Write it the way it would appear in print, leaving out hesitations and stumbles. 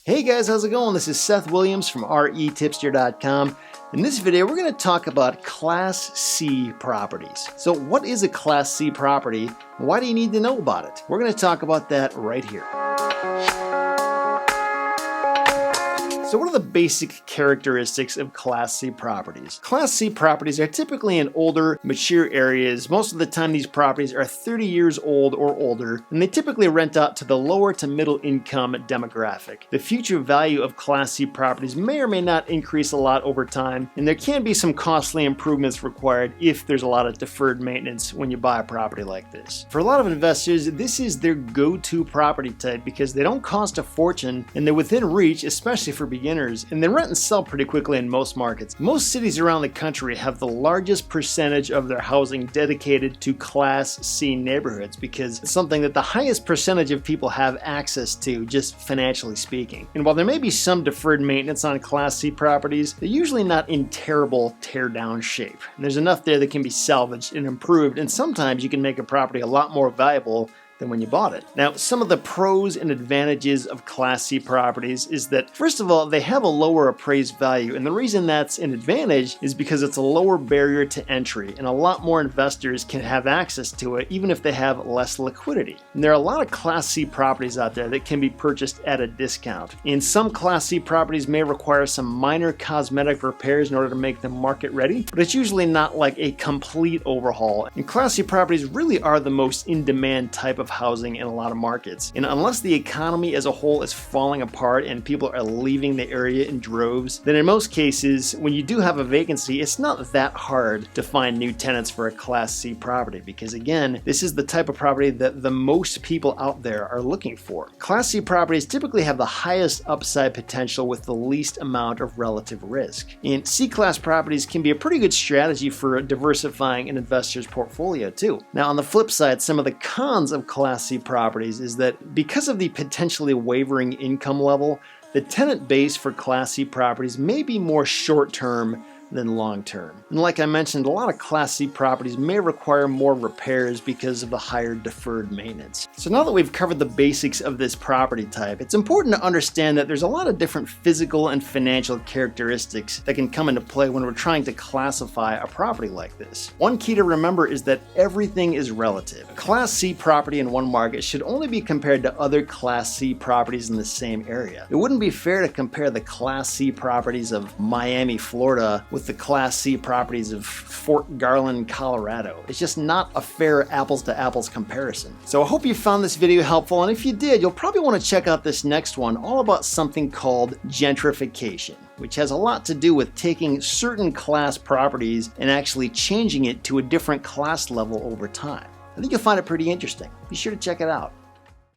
Hey guys, how's it going? This is Seth Williams from REtipster.com. In this video, we're going to talk about Class C properties. So what is a Class C property? And why do you need to know about it? We're going to talk about that right here. So what are the basic characteristics of Class C properties? Class C properties are typically in older, mature areas. Most of the time these properties are 30 years old or older, and they typically rent out to the lower to middle income demographic. The future value of Class C properties may or may not increase a lot over time, and there can be some costly improvements required if there's a lot of deferred maintenance when you buy a property like this. For a lot of investors, this is their go-to property type because they don't cost a fortune and they're within reach, especially for beginners, and they rent and sell pretty quickly in most markets. Most cities around the country have the largest percentage of their housing dedicated to Class C neighborhoods because it's something that the highest percentage of people have access to, just financially speaking. And while there may be some deferred maintenance on Class C properties, they're usually not in terrible tear-down shape. And there's enough there that can be salvaged and improved, and sometimes you can make a property a lot more valuable than when you bought it. Now, some of the pros and advantages of Class C properties is that, first of all, they have a lower appraised value, and the reason that's an advantage is because it's a lower barrier to entry, and a lot more investors can have access to it even if they have less liquidity. And there are a lot of Class C properties out there that can be purchased at a discount. And some Class C properties may require some minor cosmetic repairs in order to make them market ready, but it's usually not like a complete overhaul. And Class C properties really are the most in-demand type of housing in a lot of markets. And unless the economy as a whole is falling apart and people are leaving the area in droves, then in most cases, when you do have a vacancy, it's not that hard to find new tenants for a Class C property because, again, this is the type of property that the most people out there are looking for. Class C properties typically have the highest upside potential with the least amount of relative risk. And C-class properties can be a pretty good strategy for diversifying an investor's portfolio too. Now, on the flip side, some of the cons of Class C properties is that because of the potentially wavering income level, the tenant base for Class C properties may be more short-term than long-term. And like I mentioned, a lot of Class C properties may require more repairs because of the higher deferred maintenance. So now that we've covered the basics of this property type, it's important to understand that there's a lot of different physical and financial characteristics that can come into play when we're trying to classify a property like this. One key to remember is that everything is relative. A Class C property in one market should only be compared to other Class C properties in the same area. It wouldn't be fair to compare the Class C properties of Miami, Florida with the Class C properties of Fort Garland, Colorado. It's just not a fair apples to apples comparison. So I hope you found this video helpful, and if you did, you'll probably want to check out this next one, all about something called gentrification, which has a lot to do with taking certain class properties and actually changing it to a different class level over time. I think you'll find it pretty interesting. Be sure to check it out.